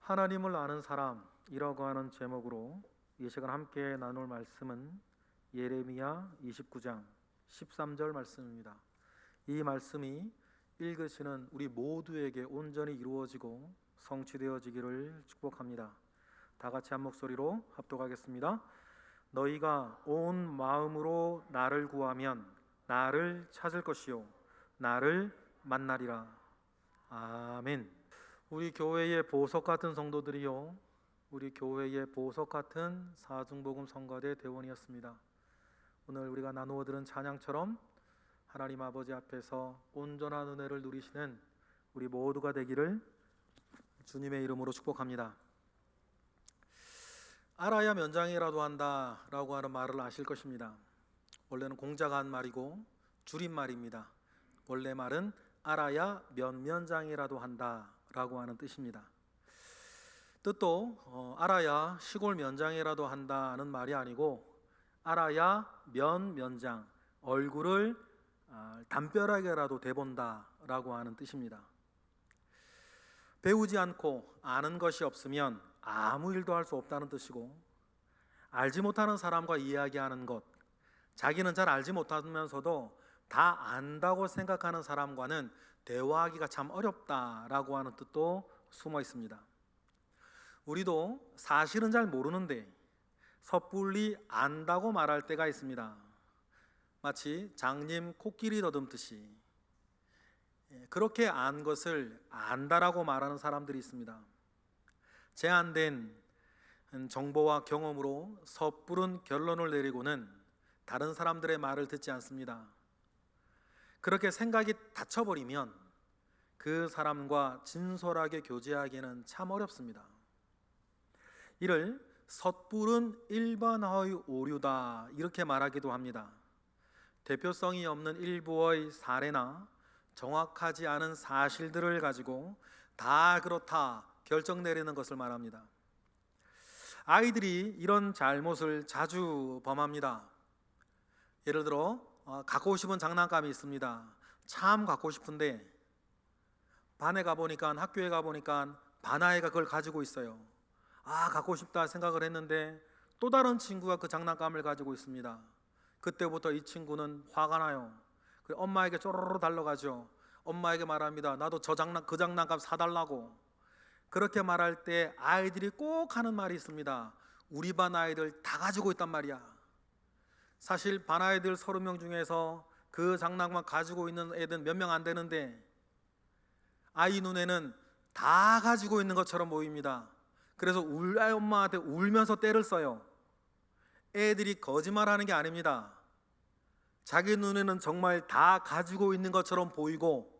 하나님을 아는 사람이라고 하는 제목으로 이 시간 함께 나눌 말씀은 예레미야 29장 13절 말씀입니다. 이 말씀이 읽으시는 우리 모두에게 온전히 이루어지고 성취되어지기를 축복합니다. 다 같이 한 목소리로 합독하겠습니다. 너희가 온 마음으로 나를 구하면 나를 찾을 것이요 나를 만나리라. 아멘. 우리 교회의 보석 같은 성도들이요, 우리 교회의 보석 같은 사중복음 성가대 대원이었습니다. 오늘 우리가 나누어 들은 찬양처럼 하나님 아버지 앞에서 온전한 은혜를 누리시는 우리 모두가 되기를 주님의 이름으로 축복합니다. 알아야 면장이라도 한다라고 하는 말을 아실 것입니다. 원래는 공자가 한 말이고 줄임말입니다. 원래 말은 알아야 면장이라도 한다라고 하는 뜻입니다. 뜻도 알아야 시골 면장이라도 한다는 말이 아니고 알아야 면장, 얼굴을 담벼락에라도 대본다라고 하는 뜻입니다. 배우지 않고 아는 것이 없으면 아무 일도 할 수 없다는 뜻이고, 알지 못하는 사람과 이야기하는 것, 자기는 잘 알지 못하면서도 다 안다고 생각하는 사람과는 대화하기가 참 어렵다라고 하는 뜻도 숨어 있습니다. 우리도 사실은 잘 모르는데 섣불리 안다고 말할 때가 있습니다. 마치 장님 코끼리 더듬듯이 그렇게 안 것을 안다라고 말하는 사람들이 있습니다. 제한된 정보와 경험으로 섣부른 결론을 내리고는 다른 사람들의 말을 듣지 않습니다. 그렇게 생각이 닫혀버리면 그 사람과 진솔하게 교제하기는 참 어렵습니다. 이를 섣부른 일반화의 오류다 이렇게 말하기도 합니다. 대표성이 없는 일부의 사례나 정확하지 않은 사실들을 가지고 다 그렇다 결정 내리는 것을 말합니다. 아이들이 이런 잘못을 자주 범합니다. 예를 들어 갖고 싶은 장난감이 있습니다. 참 갖고 싶은데 반에 가보니까, 학교에 가보니까 반 아이가 그걸 가지고 있어요. 갖고 싶다 생각을 했는데 또 다른 친구가 그 장난감을 가지고 있습니다. 그때부터 이 친구는 화가 나요. 엄마에게 쪼르르 달려가죠. 엄마에게 말합니다. 나도 그 장난감 사달라고. 그렇게 말할 때 아이들이 꼭 하는 말이 있습니다. 우리 반 아이들 다 가지고 있단 말이야. 사실 반 아이들 30명 중에서 그 장난감 가지고 있는 애들 몇 명 안 되는데 아이 눈에는 다 가지고 있는 것처럼 보입니다. 그래서 엄마한테 울면서 떼를 써요. 애들이 거짓말하는 게 아닙니다. 자기 눈에는 정말 다 가지고 있는 것처럼 보이고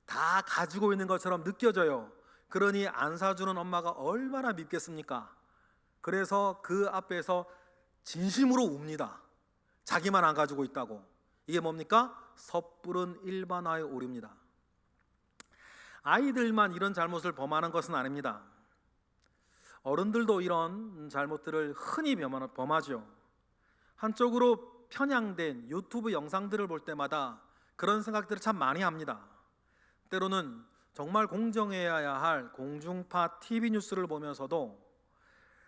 다 가지고 있는 것처럼 느껴져요. 그러니 안 사주는 엄마가 얼마나 밉겠습니까? 그래서 그 앞에서 진심으로 웁니다. 자기만 안 가지고 있다고. 이게 뭡니까? 섣부른 일반화의 오류입니다. 아이들만 이런 잘못을 범하는 것은 아닙니다. 어른들도 이런 잘못들을 흔히 범하죠. 한쪽으로 편향된 유튜브 영상들을 볼 때마다 그런 생각들을 참 많이 합니다. 때로는 정말 공정해야 할 공중파 TV 뉴스를 보면서도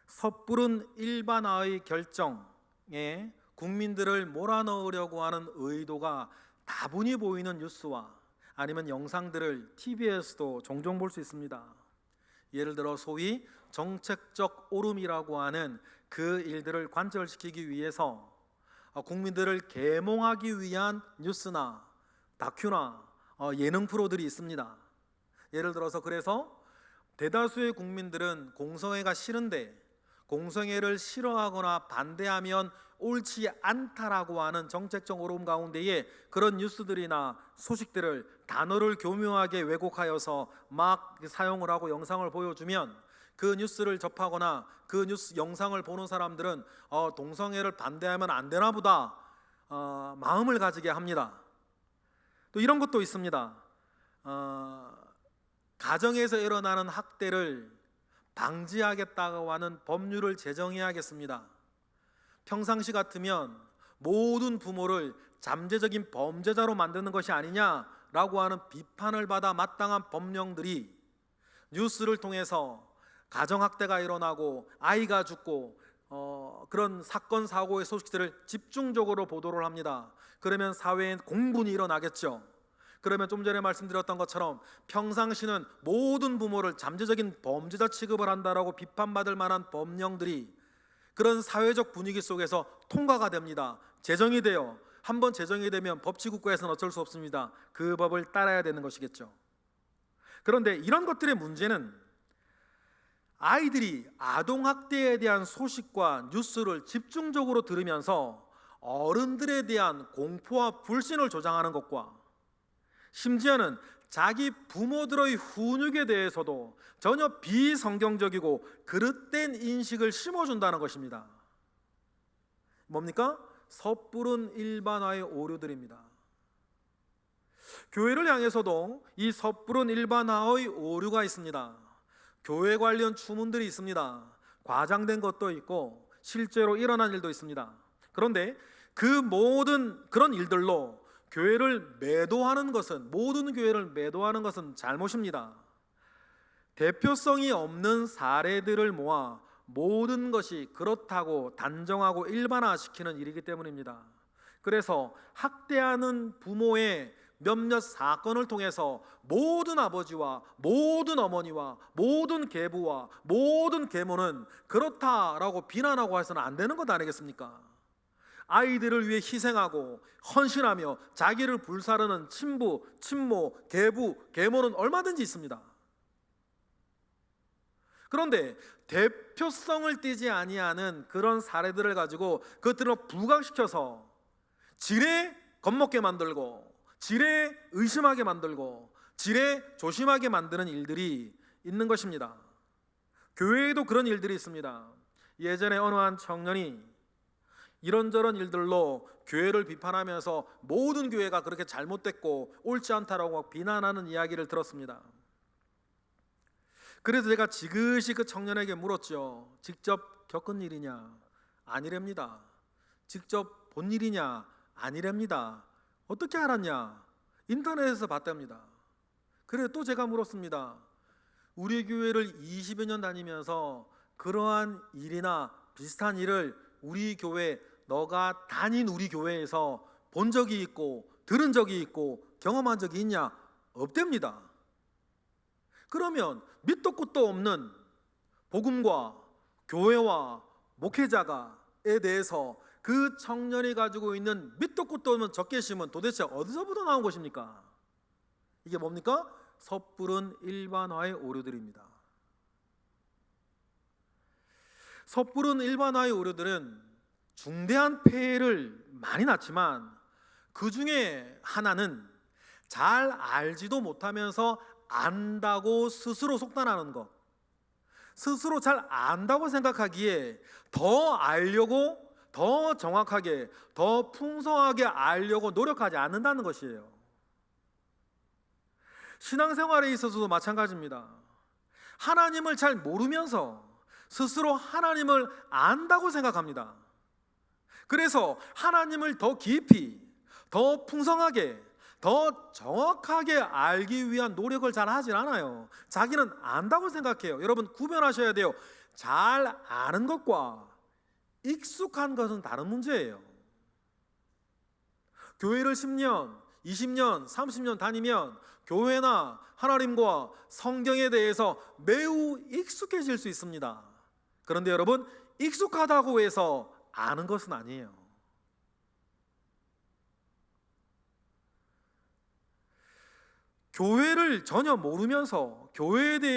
섣부른 일반화의 결정에 국민들을 몰아넣으려고 하는 의도가 다분히 보이는 뉴스와 아니면 영상들을 TV에서도 종종 볼 수 있습니다. 예를 들어 소위 정책적 오름이라고 하는 그 일들을 관철시키기 위해서 국민들을 계몽하기 위한 뉴스나 다큐나 예능 프로들이 있습니다. 예를 들어서 그래서 대다수의 국민들은 공성회가 싫은데 공성회를 싫어하거나 반대하면 옳지 않다라고 하는 정책적 오름 가운데에 그런 뉴스들이나 소식들을 단어를 교묘하게 왜곡하여서 막 사용을 하고 영상을 보여주면 그 뉴스를 접하거나 그 뉴스 영상을 보는 사람들은 동성애를 반대하면 안 되나 보다 마음을 가지게 합니다. 또 이런 것도 있습니다. 가정에서 일어나는 학대를 방지하겠다고 하는 법률을 제정해야겠습니다. 평상시 같으면 모든 부모를 잠재적인 범죄자로 만드는 것이 아니냐라고 하는 비판을 받아 마땅한 법령들이 뉴스를 통해서 가정학대가 일어나고 아이가 죽고 그런 사건 사고의 소식들을 집중적으로 보도를 합니다. 그러면 사회엔 공분이 일어나겠죠. 그러면 좀 전에 말씀드렸던 것처럼 평상시는 모든 부모를 잠재적인 범죄자 취급을 한다라고 비판받을 만한 법령들이 그런 사회적 분위기 속에서 통과가 됩니다. 제정이 돼요. 한번 제정이 되면 법치국가에서는 어쩔 수 없습니다. 그 법을 따라야 되는 것이겠죠. 그런데 이런 것들의 문제는 아이들이 아동학대에 대한 소식과 뉴스를 집중적으로 들으면서 어른들에 대한 공포와 불신을 조장하는 것과 심지어는 자기 부모들의 훈육에 대해서도 전혀 비성경적이고 그릇된 인식을 심어준다는 것입니다. 뭡니까? 섣부른 일반화의 오류들입니다. 교회를 향해서도 이 섣부른 일반화의 오류가 있습니다. 교회 관련 추문들이 있습니다. 과장된 것도 있고 실제로 일어난 일도 있습니다. 그런데 그 모든 그런 일들로 교회를 매도하는 것은, 모든 교회를 매도하는 것은 잘못입니다. 대표성이 없는 사례들을 모아 모든 것이 그렇다고 단정하고 일반화시키는 일이기 때문입니다. 그래서 학대하는 부모의 몇몇 사건을 통해서 모든 아버지와 모든 어머니와 모든 계부와 모든 계모는 그렇다라고 비난하고 해서는 안 되는 것 아니겠습니까? 아이들을 위해 희생하고 헌신하며 자기를 불사르는 친부, 친모, 계부, 계모는 얼마든지 있습니다. 그런데 대표성을 띠지 아니하는 그런 사례들을 가지고 그것들을 부각시켜서 지레 겁먹게 만들고 지레 의심하게 만들고 지레 조심하게 만드는 일들이 있는 것입니다. 교회에도 그런 일들이 있습니다. 예전에 어느 한 청년이 이런저런 일들로 교회를 비판하면서 모든 교회가 그렇게 잘못됐고 옳지 않다라고 비난하는 이야기를 들었습니다. 그래서 제가 지그시 그 청년에게 물었죠. 직접 겪은 일이냐? 아니랍니다. 직접 본 일이냐? 아니랍니다. 어떻게 알았냐? 인터넷에서 봤답니다. 그래 또 제가 물었습니다. 우리 교회를 20여 년 다니면서 그러한 일이나 비슷한 일을 우리 교회, 너가 다닌 우리 교회에서 본 적이 있고 들은 적이 있고 경험한 적이 있냐? 없답니다. 그러면 밑도 끝도 없는 복음과 교회와 목회자가에 대해서 그 청년이 가지고 있는 밑도 끝도 없는 적개심은 도대체 어디서부터 나온 것입니까? 이게 뭡니까? 섣부른 일반화의 오류들입니다. 섣부른 일반화의 오류들은 중대한 폐해를 많이 낳지만 그 중에 하나는 잘 알지도 못하면서 안다고 스스로 속단하는 것, 스스로 잘 안다고 생각하기에 더 알려고, 더 정확하게, 더 풍성하게 알려고 노력하지 않는다는 것이에요. 신앙생활에 있어서도 마찬가지입니다. 하나님을 잘 모르면서 스스로 하나님을 안다고 생각합니다. 그래서 하나님을 더 깊이, 더 풍성하게, 더 정확하게 알기 위한 노력을 잘 하질 않아요. 자기는 안다고 생각해요. 여러분 구별하셔야 돼요. 잘 아는 것과 익숙한 것은 다른 문제예요. 교회를 10년, 20년, 30년 다니면 교회나 하나님과 성경에 대해서 매우 익숙해질 수 있습니다. 그런데 여러분, 익숙하다고 해서 아는 것은 아니에요. 교회를 전혀 모르면서 교회에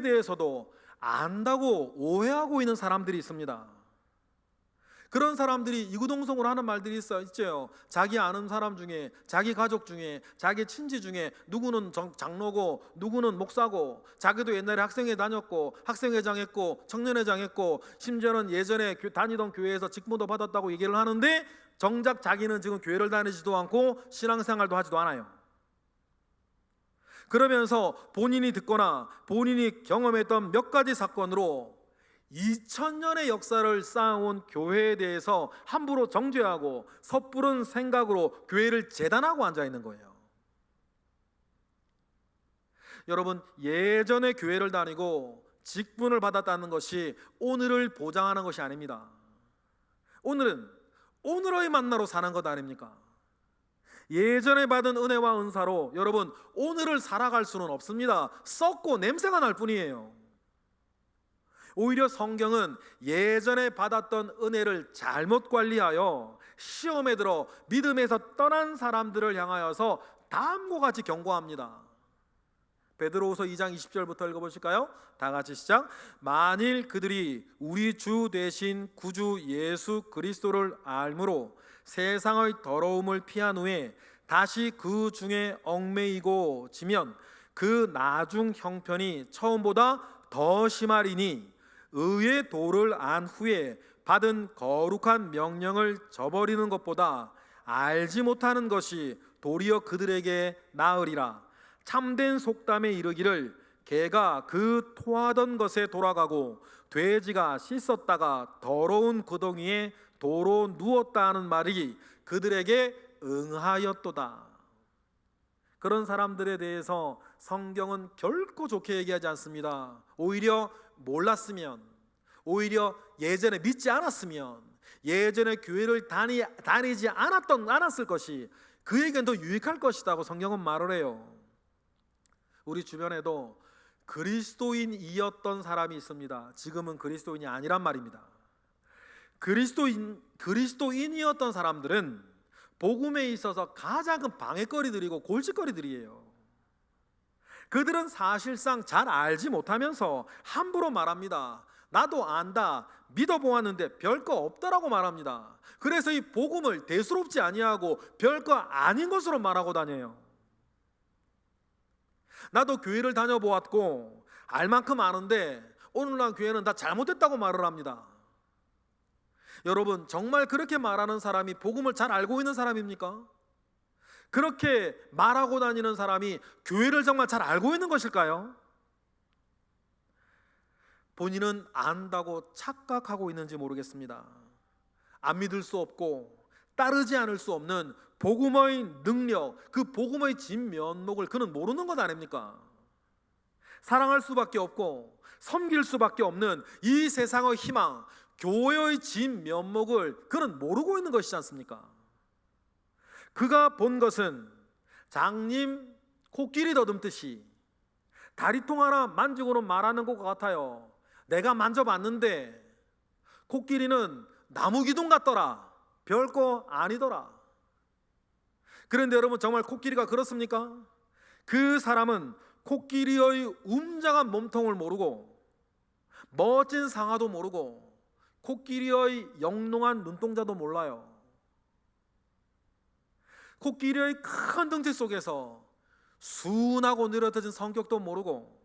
대해서도 안다고 오해하고 있는 사람들이 있습니다. 그런 사람들이 이구동성으로 하는 말들이 있죠. 자기 아는 사람 중에, 자기 가족 중에, 자기 친지 중에 누구는 장로고 누구는 목사고, 자기도 옛날에 학생회 다녔고 학생회장 했고 청년회장 했고 심지어는 예전에 다니던 교회에서 직무도 받았다고 얘기를 하는데 정작 자기는 지금 교회를 다니지도 않고 신앙생활도 하지도 않아요. 그러면서 본인이 듣거나 본인이 경험했던 몇 가지 사건으로 2000년의 역사를 쌓아온 교회에 대해서 함부로 정죄하고 섣부른 생각으로 교회를 재단하고 앉아 있는 거예요. 여러분, 예전에 교회를 다니고 직분을 받았다는 것이 오늘을 보장하는 것이 아닙니다. 오늘은 오늘의 만나로 사는 것 아닙니까? 예전에 받은 은혜와 은사로 여러분 오늘을 살아갈 수는 없습니다. 썩고 냄새가 날 뿐이에요. 오히려 성경은 예전에 받았던 은혜를 잘못 관리하여 시험에 들어 믿음에서 떠난 사람들을 향하여서 다음과 같이 경고합니다. 베드로후서 2장 20절부터 읽어보실까요? 다 같이 시작. 만일 그들이 우리 주 되신 구주 예수 그리스도를 알므로 세상의 더러움을 피한 후에 다시 그 중에 얽매이고 지면 그 나중 형편이 처음보다 더 심하리니 의의 도를 안 후에 받은 거룩한 명령을 저버리는 것보다 알지 못하는 것이 도리어 그들에게 나으리라. 참된 속담에 이르기를 개가 그 토하던 것에 돌아가고 돼지가 씻었다가 더러운 구덩이에 도로 누웠다 하는 말이 그들에게 응하였도다. 그런 사람들에 대해서 성경은 결코 좋게 얘기하지 않습니다. 오히려 몰랐으면, 오히려 예전에 믿지 않았으면, 예전에 교회를 다니지 않았을 것이 그에겐 더 유익할 것이라고 성경은 말을 해요. 우리 주변에도 그리스도인이었던 사람이 있습니다. 지금은 그리스도인이 아니란 말입니다. 그리스도인이었던 사람들은 복음에 있어서 가장 큰 방해거리들이고 골칫거리들이에요. 그들은 사실상 잘 알지 못하면서 함부로 말합니다. 나도 안다, 믿어보았는데 별거 없더라고 말합니다. 그래서 이 복음을 대수롭지 아니하고 별거 아닌 것으로 말하고 다녀요. 나도 교회를 다녀보았고 알만큼 아는데 오늘날 교회는 다 잘못됐다고 말을 합니다. 여러분, 정말 그렇게 말하는 사람이 복음을 잘 알고 있는 사람입니까? 그렇게 말하고 다니는 사람이 교회를 정말 잘 알고 있는 것일까요? 본인은 안다고 착각하고 있는지 모르겠습니다. 안 믿을 수 없고 따르지 않을 수 없는 복음의 능력, 그 복음의 진면목을 그는 모르는 것 아닙니까? 사랑할 수밖에 없고 섬길 수밖에 없는 이 세상의 희망, 교회의 진면목을 그는 모르고 있는 것이지 않습니까? 그가 본 것은 장님 코끼리 더듬듯이 다리통 하나 만지고는 말하는 것 같아요. 내가 만져봤는데 코끼리는 나무 기둥 같더라. 별거 아니더라. 그런데 여러분, 정말 코끼리가 그렇습니까? 그 사람은 코끼리의 웅장한 몸통을 모르고 멋진 상아도 모르고 코끼리의 영롱한 눈동자도 몰라요. 코끼리의 큰 등치 속에서 순하고 느려져진 성격도 모르고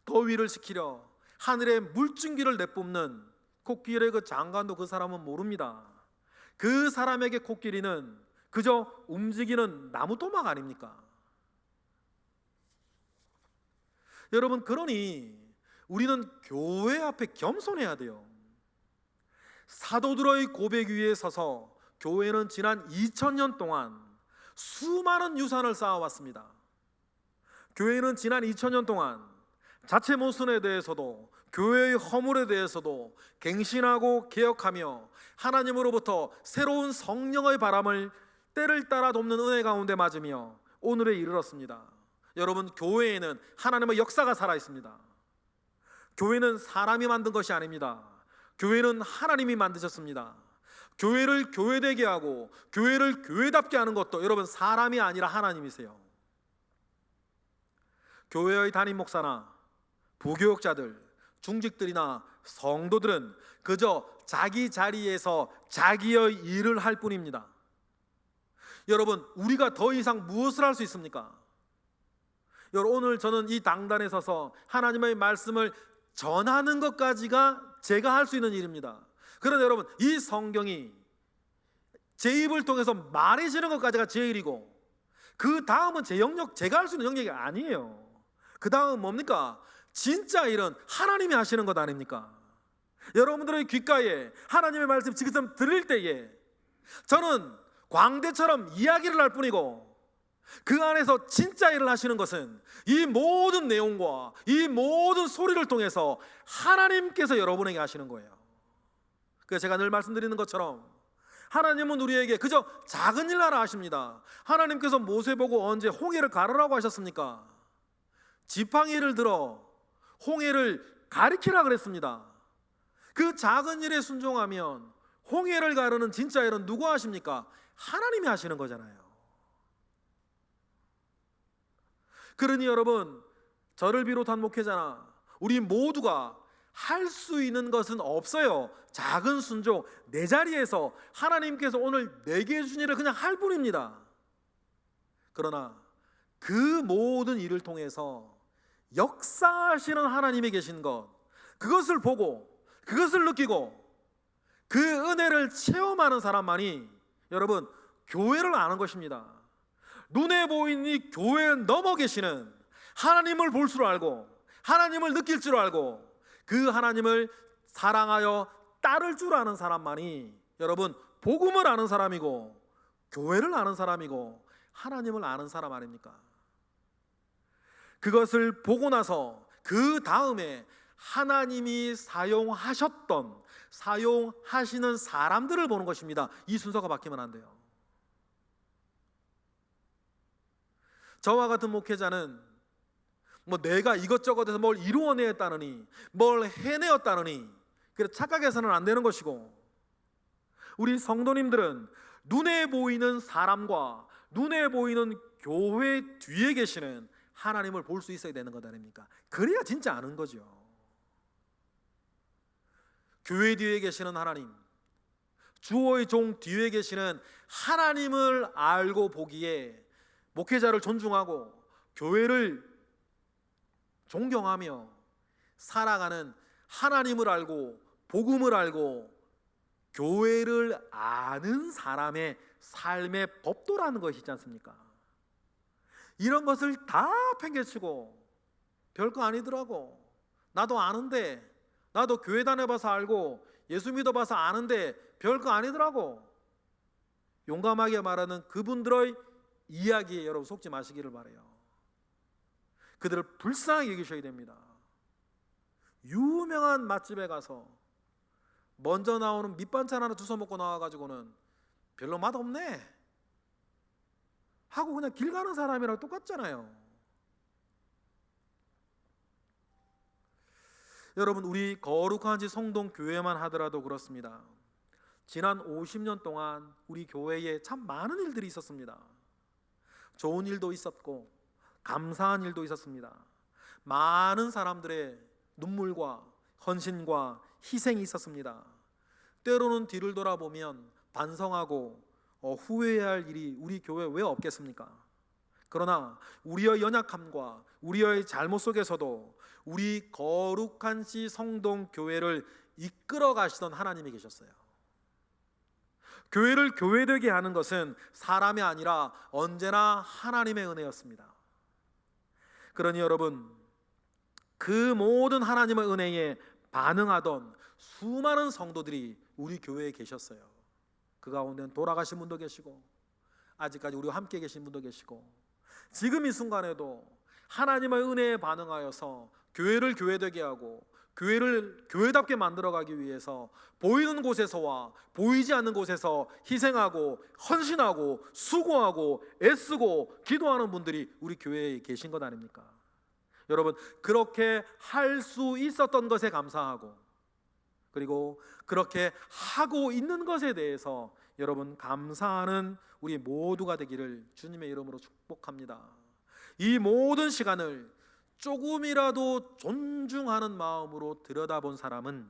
더위를 식히려 하늘에 물줄기를 내뿜는 코끼리의 그 장관도 그 사람은 모릅니다. 그 사람에게 코끼리는 그저 움직이는 나무토막 아닙니까? 여러분, 그러니 우리는 교회 앞에 겸손해야 돼요. 사도들의 고백 위에 서서 교회는 지난 2000년 동안 수많은 유산을 쌓아왔습니다. 교회는 지난 2000년 동안 자체 모순에 대해서도 교회의 허물에 대해서도 갱신하고 개혁하며 하나님으로부터 새로운 성령의 바람을 때를 따라 돕는 은혜 가운데 맞으며 오늘에 이르렀습니다. 여러분, 교회에는 하나님의 역사가 살아있습니다. 교회는 사람이 만든 것이 아닙니다. 교회는 하나님이 만드셨습니다. 교회를 교회되게 하고 교회를 교회답게 하는 것도 여러분 사람이 아니라 하나님이세요. 교회의 담임 목사나 부교육자들, 중직들이나 성도들은 그저 자기 자리에서 자기의 일을 할 뿐입니다. 여러분, 우리가 더 이상 무엇을 할 수 있습니까? 여러분, 오늘 저는 이 당단에 서서 하나님의 말씀을 전하는 것까지가 제가 할 수 있는 일입니다. 그런데 여러분, 이 성경이 제 입을 통해서 말해지는 것까지가 제 일이고 그 다음은 제 영역, 제가 할 수 있는 영역이 아니에요. 그 다음은 뭡니까? 진짜 일은 하나님이 하시는 것 아닙니까? 여러분들의 귓가에 하나님의 말씀 지금 들릴 때에 저는 광대처럼 이야기를 할 뿐이고 그 안에서 진짜 일을 하시는 것은 이 모든 내용과 이 모든 소리를 통해서 하나님께서 여러분에게 하시는 거예요. 그래서 제가 늘 말씀드리는 것처럼 하나님은 우리에게 그저 작은 일 하라 하십니다. 하나님께서 모세 보고 언제 홍해를 가르라고 하셨습니까? 지팡이를 들어 홍해를 가리키라 그랬습니다. 그 작은 일에 순종하면 홍해를 가르는 진짜 일은 누가 하십니까? 하나님이 하시는 거잖아요. 그러니 여러분, 저를 비롯한 목회자나 우리 모두가 할 수 있는 것은 없어요. 작은 순종, 내 자리에서 하나님께서 오늘 내게 주신 일을 그냥 할 뿐입니다. 그러나 그 모든 일을 통해서 역사하시는 하나님이 계신 것, 그것을 보고 그것을 느끼고 그 은혜를 체험하는 사람만이 여러분 교회를 아는 것입니다. 눈에 보이는 이 교회에 넘어 계시는 하나님을 볼 줄 알고 하나님을 느낄 줄 알고 그 하나님을 사랑하여 따를 줄 아는 사람만이 여러분 복음을 아는 사람이고 교회를 아는 사람이고 하나님을 아는 사람 아닙니까? 그것을 보고 나서 그 다음에 하나님이 사용하시는 사람들을 보는 것입니다. 이 순서가 바뀌면 안 돼요. 저와 같은 목회자는 내가 이것저것에서 뭘 이루어냈다느니 뭘 해내었다느니 그래서 착각해서는 안 되는 것이고, 우리 성도님들은 눈에 보이는 사람과 눈에 보이는 교회 뒤에 계시는 하나님을 볼 수 있어야 되는 것 아닙니까? 그래야 진짜 아는 거죠. 교회 뒤에 계시는 하나님, 주의 종 뒤에 계시는 하나님을 알고 보기에 목회자를 존중하고 교회를 존경하며 살아가는 하나님을 알고 복음을 알고 교회를 아는 사람의 삶의 법도라는 것이 있지 않습니까? 이런 것을 다 팽개치고 별거 아니더라고, 나도 아는데, 나도 교회 다녀봐서 알고 예수 믿어봐서 아는데 별거 아니더라고, 용감하게 말하는 그분들의 이야기에 여러분 속지 마시기를 바라요. 그들을 불쌍하게 여기셔야 됩니다. 유명한 맛집에 가서 먼저 나오는 밑반찬 하나 주워 먹고 나와가지고는 별로 맛없네 하고 그냥 길 가는 사람이랑 똑같잖아요. 여러분, 우리 거룩한 지 성동교회만 하더라도 그렇습니다. 지난 50년 동안 우리 교회에 참 많은 일들이 있었습니다. 좋은 일도 있었고 감사한 일도 있었습니다. 많은 사람들의 눈물과 헌신과 희생이 있었습니다. 때로는 뒤를 돌아보면 반성하고 후회해야 할 일이 우리 교회에 왜 없겠습니까? 그러나 우리의 연약함과 우리의 잘못 속에서도 우리 거룩한 시 성동교회를 이끌어 가시던 하나님이 계셨어요. 교회를 교회되게 하는 것은 사람이 아니라 언제나 하나님의 은혜였습니다. 그러니 여러분, 그 모든 하나님의 은혜에 반응하던 수많은 성도들이 우리 교회에 계셨어요. 그 가운데는 돌아가신 분도 계시고 아직까지 우리와 함께 계신 분도 계시고, 지금 이 순간에도 하나님의 은혜에 반응하여서 교회를 교회되게 하고 교회를 교회답게 만들어가기 위해서 보이는 곳에서와 보이지 않는 곳에서 희생하고 헌신하고 수고하고 애쓰고 기도하는 분들이 우리 교회에 계신 것 아닙니까? 여러분, 그렇게 할 수 있었던 것에 감사하고, 그리고 그렇게 하고 있는 것에 대해서 여러분 감사하는 우리 모두가 되기를 주님의 이름으로 축복합니다. 이 모든 시간을 조금이라도 존중하는 마음으로 들여다본 사람은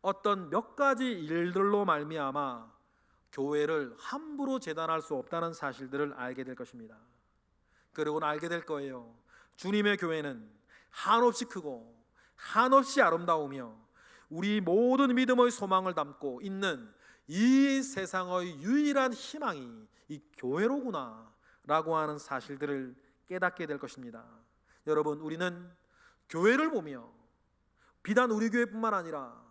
어떤 몇 가지 일들로 말미암아 교회를 함부로 재단할 수 없다는 사실들을 알게 될 것입니다. 그리고 알게 될 거예요. 주님의 교회는 한없이 크고 한없이 아름다우며 우리 모든 믿음의 소망을 담고 있는 이 세상의 유일한 희망이 이 교회로구나 라고 하는 사실들을 깨닫게 될 것입니다. 여러분, 우리는 교회를 보며 비단 우리 교회뿐만 아니라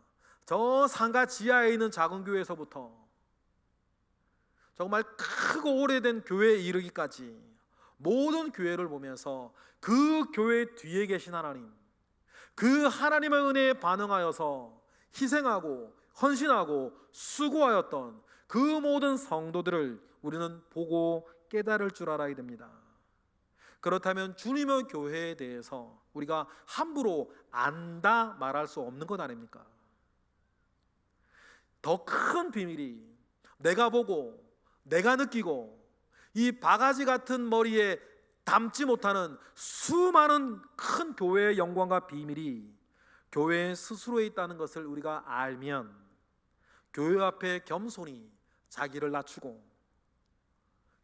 저 상가 지하에 있는 작은 교회에서부터 정말 크고 오래된 교회에 이르기까지 모든 교회를 보면서 그 교회 뒤에 계신 하나님, 그 하나님의 은혜에 반응하여서 희생하고 헌신하고 수고하였던 그 모든 성도들을 우리는 보고 깨달을 줄 알아야 됩니다. 그렇다면 주님의 교회에 대해서 우리가 함부로 안다 말할 수 없는 것 아닙니까? 더 큰 비밀이 내가 보고 내가 느끼고 이 바가지 같은 머리에 담지 못하는 수많은 큰 교회의 영광과 비밀이 교회 스스로에 있다는 것을 우리가 알면 교회 앞에 겸손히 자기를 낮추고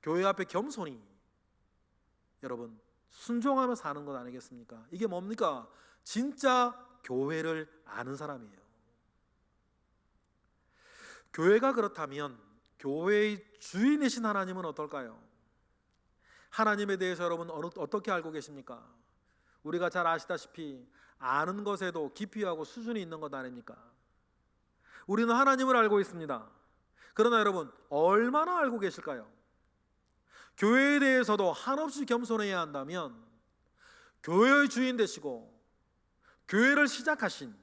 교회 앞에 겸손히 여러분 순종하며 사는 것 아니겠습니까? 이게 뭡니까? 진짜 교회를 아는 사람이에요. 교회가 그렇다면 교회의 주인이신 하나님은 어떨까요? 하나님에 대해서 여러분 어떻게 알고 계십니까? 우리가 잘 아시다시피 아는 것에도 깊이하고 수준이 있는 것 아닙니까? 우리는 하나님을 알고 있습니다. 그러나 여러분 얼마나 알고 계실까요? 교회에 대해서도 한없이 겸손해야 한다면 교회의 주인 되시고 교회를 시작하신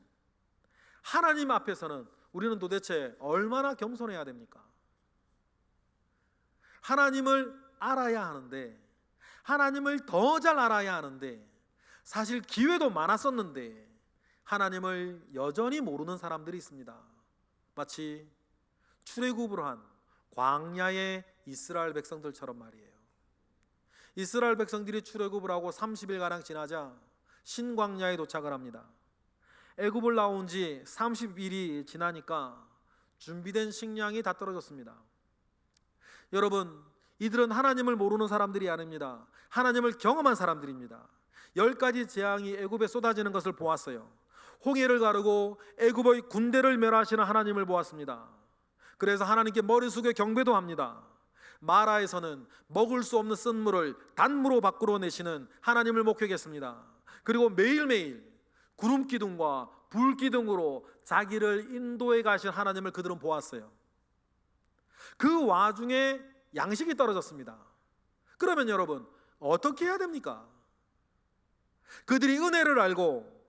하나님 앞에서는 우리는 도대체 얼마나 겸손해야 됩니까? 하나님을 알아야 하는데 하나님을 더 잘 알아야 하는데 사실 기회도 많았었는데 하나님을 여전히 모르는 사람들이 있습니다. 마치 출애굽을 한 광야의 이스라엘 백성들처럼 말이에요. 이스라엘 백성들이 출애굽을 하고 30일가량 지나자 신광야에 도착을 합니다. 애굽을 나온 지 30일이 지나니까 준비된 식량이 다 떨어졌습니다. 여러분 이들은 하나님을 모르는 사람들이 아닙니다. 하나님을 경험한 사람들입니다. 10가지 재앙이 애굽에 쏟아지는 것을 보았어요. 홍해를 가르고 애굽의 군대를 멸하시는 하나님을 보았습니다. 그래서 하나님께 머리 숙여 경배도 합니다. 마라에서는 먹을 수 없는 쓴물을 단무로 밖으로 내시는 하나님을 목회했습니다. 그리고 매일매일 구름 기둥과 불 기둥으로 자기를 인도해 가신 하나님을 그들은 보았어요. 그 와중에 양식이 떨어졌습니다. 그러면 여러분 어떻게 해야 됩니까? 그들이 은혜를 알고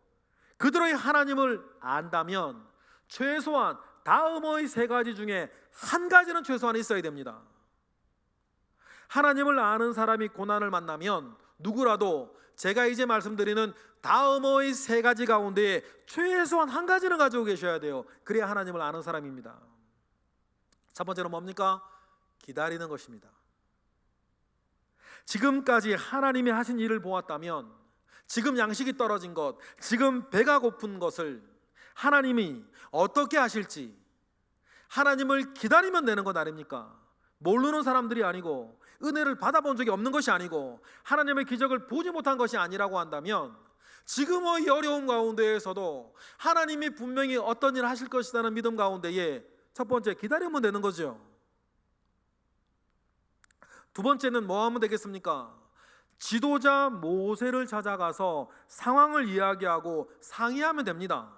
그들의 하나님을 안다면 최소한 다음의 3가지 중에 한 가지는 최소한 있어야 됩니다. 하나님을 아는 사람이 고난을 만나면 누구라도 제가 이제 말씀드리는 다음의 3가지 가운데 최소한 한 가지는 가지고 계셔야 돼요. 그래야 하나님을 아는 사람입니다. 첫 번째는 뭡니까? 기다리는 것입니다. 지금까지 하나님이 하신 일을 보았다면 지금 양식이 떨어진 것, 지금 배가 고픈 것을 하나님이 어떻게 하실지 하나님을 기다리면 되는 것 아닙니까? 모르는 사람들이 아니고 은혜를 받아본 적이 없는 것이 아니고 하나님의 기적을 보지 못한 것이 아니라고 한다면 지금의 어려운 가운데에서도 하나님이 분명히 어떤 일을 하실 것이라는 믿음 가운데에 첫 번째 기다리면 되는 거죠. 두 번째는 뭐 하면 되겠습니까? 지도자 모세를 찾아가서 상황을 이야기하고 상의하면 됩니다.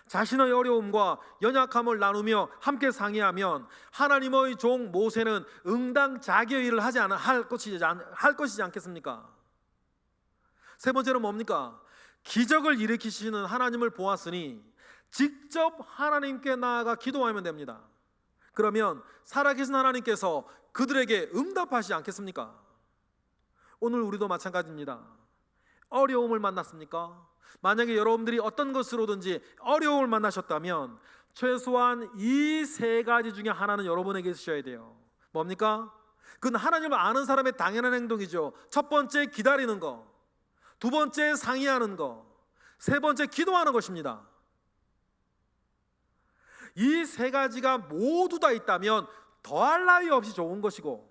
자신의 어려움과 연약함을 나누며 함께 상의하면 하나님의 종 모세는 응당 자기의 일을 할 것이지 않겠습니까? 세 번째는 뭡니까? 기적을 일으키시는 하나님을 보았으니 직접 하나님께 나아가 기도하면 됩니다. 그러면 살아계신 하나님께서 그들에게 응답하시지 않겠습니까? 오늘 우리도 마찬가지입니다. 어려움을 만났습니까? 만약에 여러분들이 어떤 것으로든지 어려움을 만나셨다면 최소한 이 3가지 중에 하나는 여러분에게 있으셔야 돼요. 뭡니까? 그건 하나님을 아는 사람의 당연한 행동이죠. 첫 번째 기다리는 거, 두 번째 상의하는 거, 세 번째 기도하는 것입니다. 이 3가지가 모두 다 있다면 더할 나위 없이 좋은 것이고,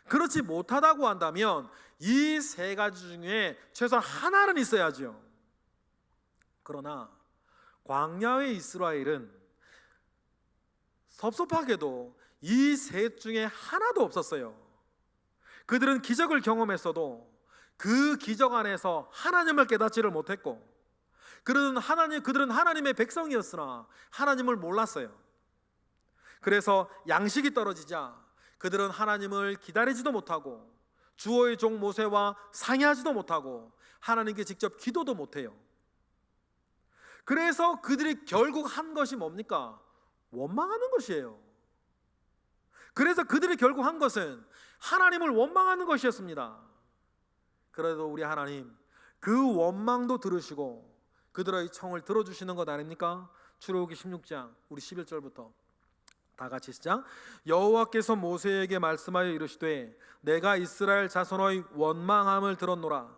그렇지 못하다고 한다면 이 3가지 중에 최소한 하나는 있어야죠. 그러나 광야의 이스라엘은 섭섭하게도 이 셋 중에 하나도 없었어요. 그들은 기적을 경험했어도 그 기적 안에서 하나님을 깨닫지를 못했고, 그들은 하나님의 백성이었으나 하나님을 몰랐어요. 그래서 양식이 떨어지자 그들은 하나님을 기다리지도 못하고 주어의 종 모세와 상의하지도 못하고 하나님께 직접 기도도 못해요. 그래서 그들이 결국 한 것이 뭡니까? 원망하는 것이에요. 그래서 그들이 결국 한 것은 하나님을 원망하는 것이었습니다. 그래도 우리 하나님 그 원망도 들으시고 그들의 청을 들어주시는 것 아닙니까? 출애굽기 16장 우리 11절부터 다 같이 시작. 여호와께서 모세에게 말씀하여 이르시되 내가 이스라엘 자손의 원망함을 들었노라.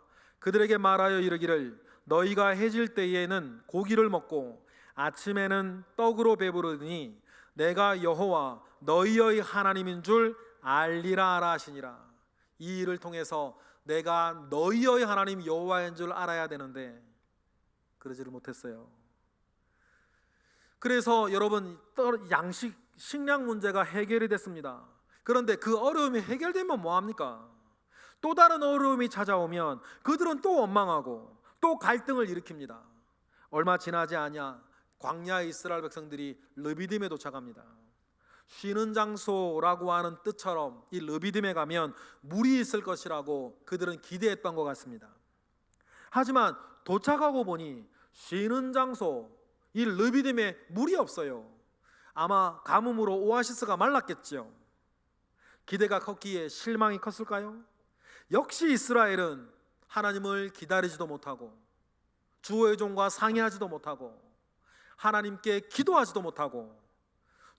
그들에게 말하여 이르기를 너희가 해질 때에는 고기를 먹고 아침에는 떡으로 배부르니 내가 여호와 너희의 하나님인 줄 알리라 하라 하시니라. 이 일을 통해서 내가 너희의 하나님 여호와인 줄 알아야 되는데 그러지를 못했어요. 그래서 여러분 식량 문제가 해결이 됐습니다. 그런데 그 어려움이 해결되면 뭐합니까? 또 다른 어려움이 찾아오면 그들은 또 원망하고 또 갈등을 일으킵니다. 얼마 지나지 않아 광야의 이스라엘 백성들이 르비딤에 도착합니다. 쉬는 장소라고 하는 뜻처럼 이 르비딤에 가면 물이 있을 것이라고 그들은 기대했던 것 같습니다. 하지만 도착하고 보니 쉬는 장소 이 르비딤에 물이 없어요. 아마 가뭄으로 오아시스가 말랐겠죠. 기대가 컸기에 실망이 컸을까요? 역시 이스라엘은 하나님을 기다리지도 못하고 주의 종과 상의하지도 못하고 하나님께 기도하지도 못하고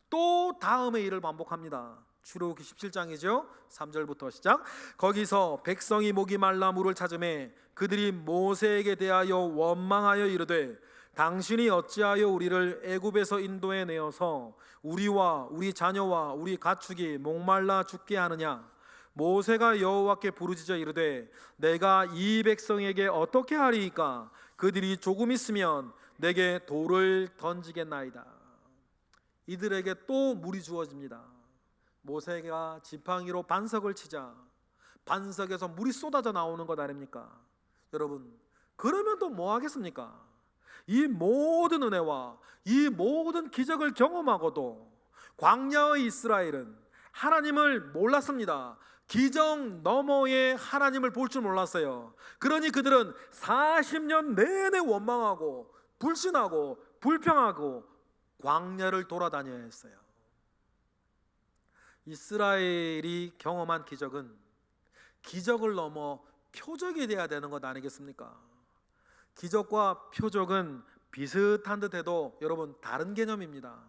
또 다음의 일을 반복합니다. 출애굽기 17장이죠 3절부터 시작. 거기서 백성이 목이 말라 물을 찾으매 그들이 모세에게 대하여 원망하여 이르되 당신이 어찌하여 우리를 애굽에서 인도해 내어서 우리와 우리 자녀와 우리 가축이 목말라 죽게 하느냐. 모세가 여호와께 부르짖어 이르되 내가 이 백성에게 어떻게 하리이까. 그들이 조금 있으면 내게 돌을 던지겠나이다. 이들에게 또 물이 주어집니다. 모세가 지팡이로 반석을 치자 반석에서 물이 쏟아져 나오는 것 아닙니까? 여러분 그러면 또 뭐 하겠습니까? 이 모든 은혜와 이 모든 기적을 경험하고도 광야의 이스라엘은 하나님을 몰랐습니다. 기적 너머의 하나님을 볼 줄 몰랐어요. 그러니 그들은 40년 내내 원망하고 불신하고 불평하고 광야를 돌아다녀야 했어요. 이스라엘이 경험한 기적은 기적을 넘어 표적이 되어야 되는 것 아니겠습니까? 기적과 표적은 비슷한 듯해도 여러분 다른 개념입니다.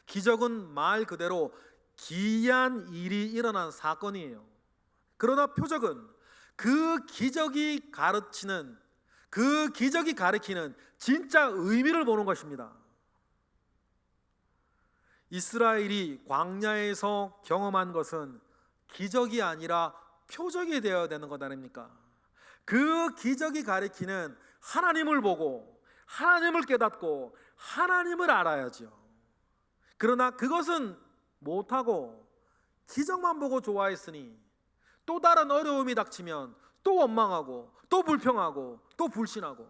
기적은 말 그대로 기이한 일이 일어난 사건이에요. 그러나 표적은 그 기적이 가르치는 진짜 의미를 보는 것입니다. 이스라엘이 광야에서 경험한 것은 기적이 아니라 표적이 되어야 되는 것 아닙니까? 그 기적이 가리키는 하나님을 보고 하나님을 깨닫고 하나님을 알아야죠. 그러나 그것은 못하고 기적만 보고 좋아했으니 또 다른 어려움이 닥치면 또 원망하고 또 불평하고 또 불신하고.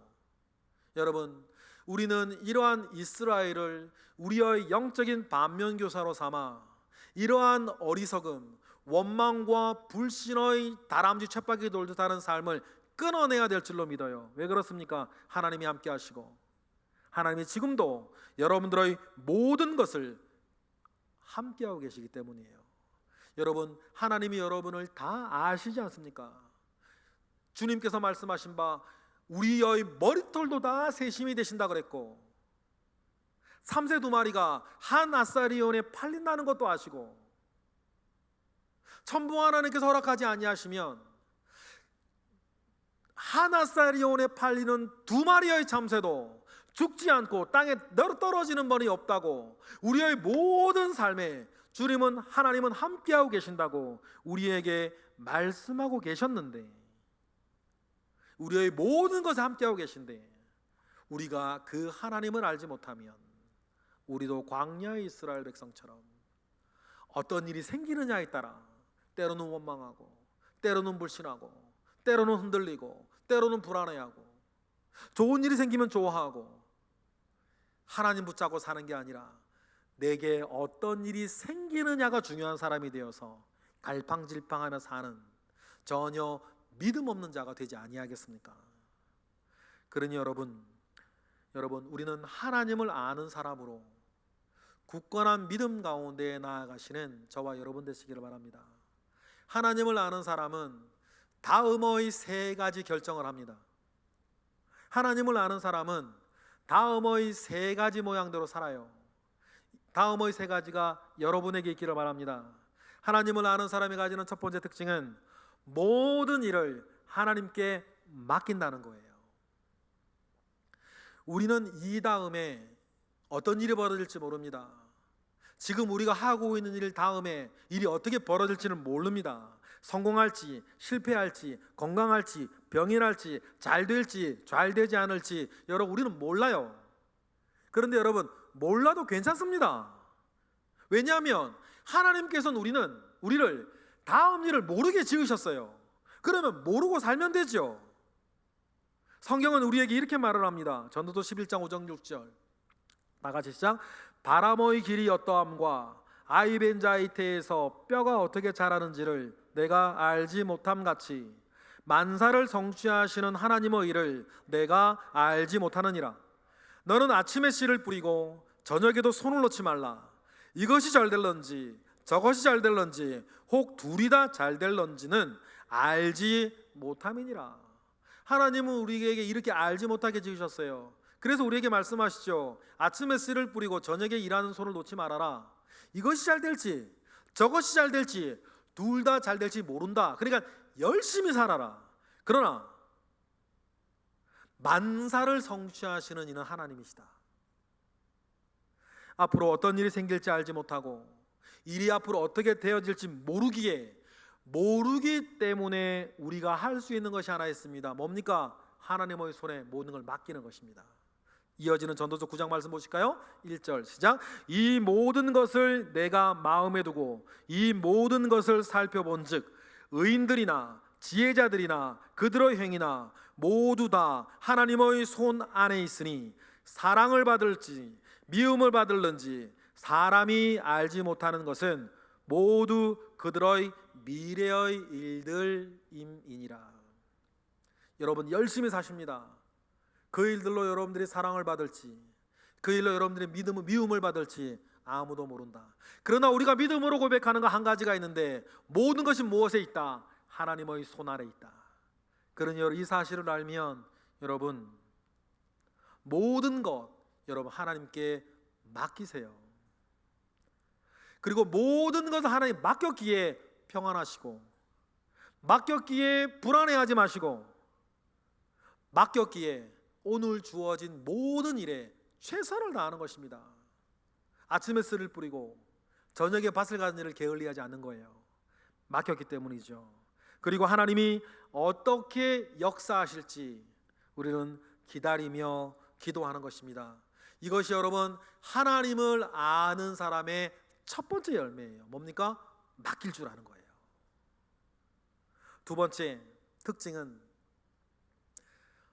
여러분 우리는 이러한 이스라엘을 우리의 영적인 반면교사로 삼아 이러한 어리석음, 원망과 불신의 다람쥐 쳇바퀴 돌듯 하는 삶을 끊어내야 될 줄로 믿어요. 왜 그렇습니까? 하나님이 함께 하시고 하나님이 지금도 여러분들의 모든 것을 함께하고 계시기 때문이에요. 여러분 하나님이 여러분을 다 아시지 않습니까? 주님께서 말씀하신 바 우리의 머리털도 다 세심히 되신다 그랬고 삼세 두 마리가 한 아사리온에 팔린다는 것도 아시고 천부 하나님께서 허락하지 아니하시면 한 아사리온에 팔리는 두 마리의 참새도 죽지 않고 땅에 떨어지는 번이 없다고 우리의 모든 삶에 하나님은 함께하고 계신다고 우리에게 말씀하고 계셨는데 우리의 모든 것에 함께하고 계신데 우리가 그 하나님을 알지 못하면 우리도 광야의 이스라엘 백성처럼 어떤 일이 생기느냐에 따라 때로는 원망하고 때로는 불신하고 때로는 흔들리고 때로는 불안해하고 좋은 일이 생기면 좋아하고 하나님 붙잡고 사는 게 아니라 내게 어떤 일이 생기느냐가 중요한 사람이 되어서 갈팡질팡하며 사는 전혀 믿음 없는 자가 되지 아니하겠습니까? 그러니 여러분 우리는 하나님을 아는 사람으로 굳건한 믿음 가운데 나아가시는 저와 여러분 되시기를 바랍니다. 하나님을 아는 사람은 다음의 세 가지 결정을 합니다. 하나님을 아는 사람은 다음의 세 가지 모양대로 살아요. 다음의 세 가지가 여러분에게 있기를 바랍니다. 하나님을 아는 사람이 가지는 첫 번째 특징은 모든 일을 하나님께 맡긴다는 거예요. 우리는 이 다음에 어떤 일이 벌어질지 모릅니다. 지금 우리가 하고 있는 일 다음에 일이 어떻게 벌어질지는 모릅니다. 성공할지 실패할지 건강할지 병이 날지 잘 될지 잘 되지 않을지 여러분 우리는 몰라요. 그런데 여러분 몰라도 괜찮습니다. 왜냐하면 하나님께서는 우리를 다음 일을 모르게 지으셨어요. 그러면 모르고 살면 되죠. 성경은 우리에게 이렇게 말을 합니다. 전도서 11장 5절 6절 다 같이 시작. 바람의 길이 어떠함과 아이 벤 자의 태에서 뼈가 어떻게 자라는지를 내가 알지 못함 같이 만사를 성취하시는 하나님의 일을 내가 알지 못하느니라. 너는 아침에 씨를 뿌리고 저녁에도 손을 놓지 말라. 이것이 잘 될런지 저것이 잘 될런지 혹 둘이 다 잘 될런지는 알지 못함이니라. 하나님은 우리에게 이렇게 알지 못하게 지으셨어요. 그래서 우리에게 말씀하시죠. 아침에 씨를 뿌리고 저녁에 일하는 손을 놓지 말아라. 이것이 잘 될지 저것이 잘 될지 둘 다 잘 될지 모른다. 그러니까 열심히 살아라. 그러나 만사를 성취하시는 이는 하나님이시다. 앞으로 어떤 일이 생길지 알지 못하고 일이 앞으로 어떻게 되어질지 모르기 때문에 우리가 할 수 있는 것이 하나 있습니다. 뭡니까? 하나님의 손에 모든 걸 맡기는 것입니다. 이어지는 전도서 9장 말씀 보실까요? 1절 시작. 이 모든 것을 내가 마음에 두고 이 모든 것을 살펴본즉 의인들이나 지혜자들이나 그들의 행위나 모두 다 하나님의 손 안에 있으니 사랑을 받을지 미움을 받을는지 사람이 알지 못하는 것은 모두 그들의 미래의 일들임이니라. 여러분 열심히 사십니다. 그 일들로 여러분들이 사랑을 받을지 그 일로 여러분들이 미움을 받을지 아무도 모른다. 그러나 우리가 믿음으로 고백하는 거 한 가지가 있는데 모든 것이 무엇에 있다? 하나님의 손 아래 있다. 그러니 이 사실을 알면 여러분 모든 것 여러분 하나님께 맡기세요. 그리고 모든 것을 하나님 맡겼기에 평안하시고 맡겼기에 불안해하지 마시고 맡겼기에 오늘 주어진 모든 일에 최선을 다하는 것입니다. 아침에 씨를 뿌리고 저녁에 밭을 가는 일을 게을리하지 않는 거예요. 맡겼기 때문이죠. 그리고 하나님이 어떻게 역사하실지 우리는 기다리며 기도하는 것입니다. 이것이 여러분 하나님을 아는 사람의 첫 번째 열매예요. 뭡니까? 맡길 줄 아는 거예요. 두 번째 특징은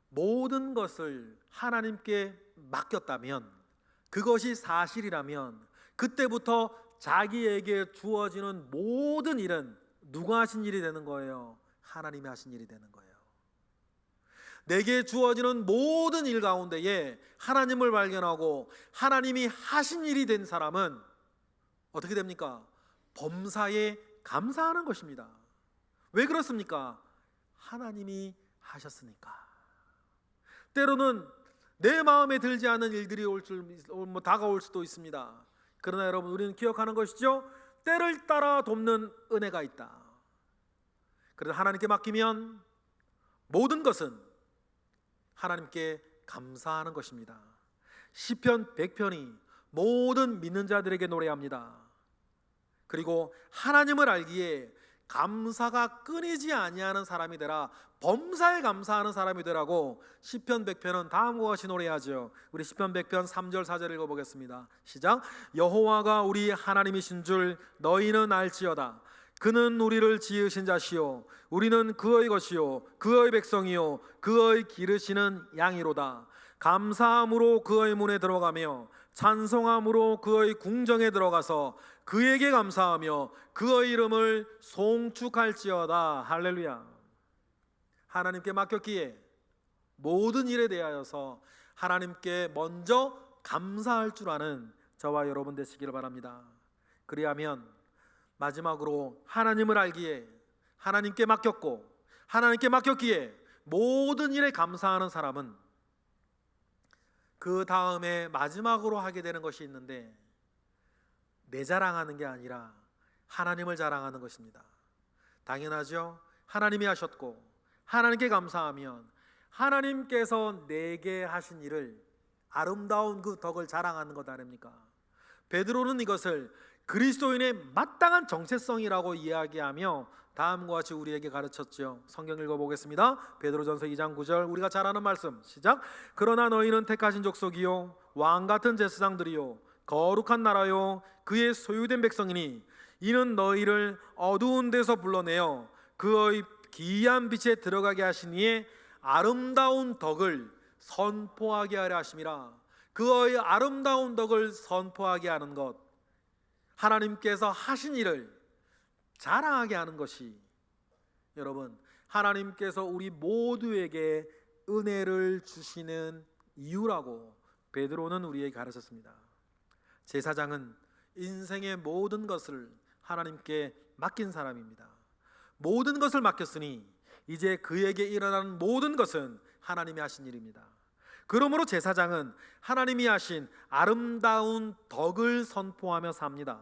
모든 것을 하나님께 맡겼다면 그것이 사실이라면 그때부터 자기에게 주어지는 모든 일은 누가 하신 일이 되는 거예요? 하나님이 하신 일이 되는 거예요. 내게 주어지는 모든 일 가운데에 하나님을 발견하고 하나님이 하신 일이 된 사람은 어떻게 됩니까? 범사에 감사하는 것입니다. 왜 그렇습니까? 하나님이 하셨으니까. 때로는 내 마음에 들지 않은 일들이 다가올 수도 있습니다. 그러나 여러분 우리는 기억하는 것이죠. 때를 따라 돕는 은혜가 있다. 그래서 하나님께 맡기면 모든 것은 하나님께 감사하는 것입니다. 시편 100편이 모든 믿는 자들에게 노래합니다. 그리고 하나님을 알기에 감사가 끊이지 아니하는 사람이 되라. 범사에 감사하는 사람이 되라고 시편 100편은 다음과 같이 노래하죠. 우리 시편 100편 3절 4절 읽어보겠습니다. 시작. 여호와가 우리 하나님이신 줄 너희는 알지어다. 그는 우리를 지으신 자시요 우리는 그의 것이요 그의 백성이요 그의 기르시는 양이로다. 감사함으로 그의 문에 들어가며 찬송함으로 그의 궁정에 들어가서 그에게 감사하며 그의 이름을 송축할지어다. 할렐루야. 하나님께 맡겼기에 모든 일에 대하여서 하나님께 먼저 감사할 줄 아는 저와 여러분 되시기를 바랍니다. 그리하면 마지막으로 하나님을 알기에, 하나님께 맡겼고 하나님께 맡겼기에 모든 일에 감사하는 사람은 그 다음에 마지막으로 하게 되는 것이 있는데, 내 자랑하는 게 아니라 하나님을 자랑하는 것입니다. 당연하죠. 하나님이 하셨고 하나님께 감사하면 하나님께서 내게 하신 일을, 아름다운 그 덕을 자랑하는 것 아닙니까? 베드로는 이것을 그리스도인의 마땅한 정체성이라고 이야기하며 다음과 같이 우리에게 가르쳤죠. 성경 읽어보겠습니다. 베드로전서 2장 9절, 우리가 잘 아는 말씀, 시작. 그러나 너희는 택하신 족속이요 왕같은 제사장들이요 거룩한 나라요 그의 소유된 백성이니 이는 너희를 어두운 데서 불러내어 그의 기이한 빛에 들어가게 하시니에 아름다운 덕을 선포하게 하려 하심이라. 그의 아름다운 덕을 선포하게 하는 것, 하나님께서 하신 일을 자랑하게 하는 것이, 여러분, 하나님께서 우리 모두에게 은혜를 주시는 이유라고 베드로는 우리에게 가르쳤습니다. 제사장은 인생의 모든 것을 하나님께 맡긴 사람입니다. 모든 것을 맡겼으니 이제 그에게 일어나는 모든 것은 하나님이 하신 일입니다. 그러므로 제사장은 하나님이 하신 아름다운 덕을 선포하며 삽니다.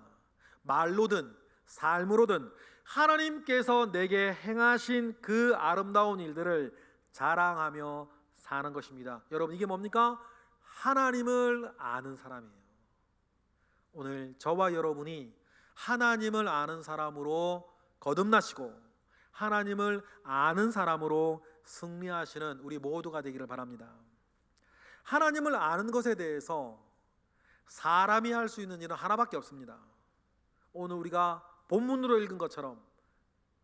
말로든 삶으로든 하나님께서 내게 행하신 그 아름다운 일들을 자랑하며 사는 것입니다. 여러분, 이게 뭡니까? 하나님을 아는 사람이에요. 오늘 저와 여러분이 하나님을 아는 사람으로 거듭나시고 하나님을 아는 사람으로 승리하시는 우리 모두가 되기를 바랍니다. 하나님을 아는 것에 대해서 사람이 할 수 있는 일은 하나밖에 없습니다. 오늘 우리가 본문으로 읽은 것처럼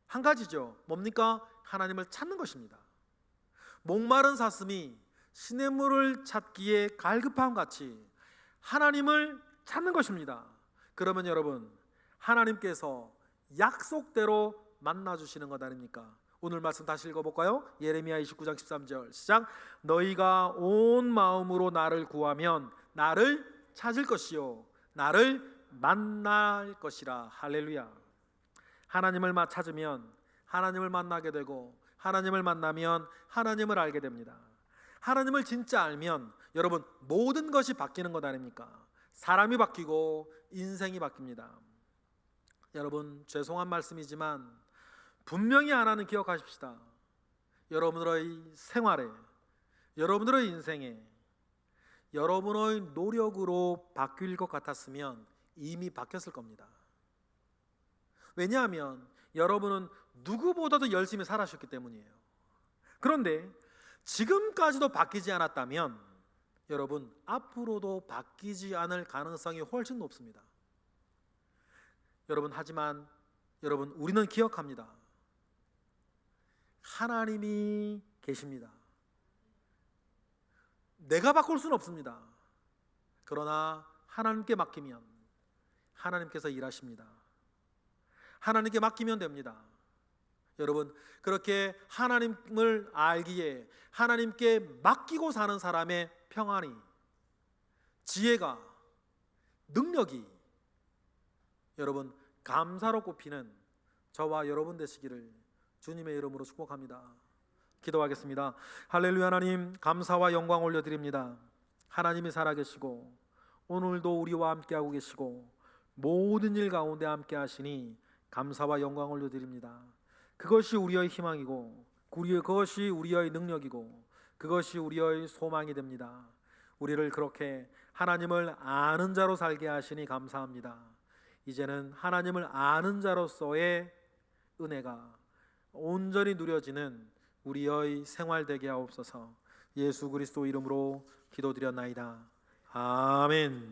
한 가지죠. 뭡니까? 하나님을 찾는 것입니다. 목마른 사슴이 시냇물을 찾기에 갈급함 같이 하나님을 찾는 것입니다. 그러면 여러분, 하나님께서 약속대로 만나주시는 것 아닙니까? 오늘 말씀 다시 읽어볼까요? 예레미야 29장 13절 시작. 너희가 온 마음으로 나를 구하면 나를 찾을 것이요 나를 만날 것이라. 할렐루야. 하나님을 찾으면 하나님을 만나게 되고, 하나님을 만나면 하나님을 알게 됩니다. 하나님을 진짜 알면 여러분, 모든 것이 바뀌는 것 아닙니까? 사람이 바뀌고 인생이 바뀝니다. 여러분, 죄송한 말씀이지만 분명히 하나는 기억하십시다. 여러분들의 생활에, 여러분들의 인생에 여러분의 노력으로 바뀔 것 같았으면 이미 바뀌었을 겁니다. 왜냐하면 여러분은 누구보다도 열심히 살아셨기 때문이에요. 그런데 지금까지도 바뀌지 않았다면 여러분, 앞으로도 바뀌지 않을 가능성이 훨씬 높습니다. 여러분, 하지만 여러분, 우리는 기억합니다. 하나님이 계십니다. 내가 바꿀 수는 없습니다. 그러나 하나님께 맡기면 하나님께서 일하십니다. 하나님께 맡기면 됩니다. 여러분, 그렇게 하나님을 알기에 하나님께 맡기고 사는 사람의 평안이, 지혜가, 능력이 여러분 감사로 꼽히는 저와 여러분 되시기를 주님의 이름으로 축복합니다. 기도하겠습니다. 할렐루야. 하나님, 감사와 영광 올려드립니다. 하나님이 살아계시고 오늘도 우리와 함께하고 계시고 모든 일 가운데 함께 하시니 감사와 영광 올려드립니다. 그것이 우리의 희망이고 그것이 우리의 능력이고 그것이 우리의 소망이 됩니다. 우리를 그렇게 하나님을 아는 자로 살게 하시니 감사합니다. 이제는 하나님을 아는 자로서의 은혜가 온전히 누려지는 우리의 생활 되게 하옵소서. 예수 그리스도 이름으로 기도드렸나이다. 아멘.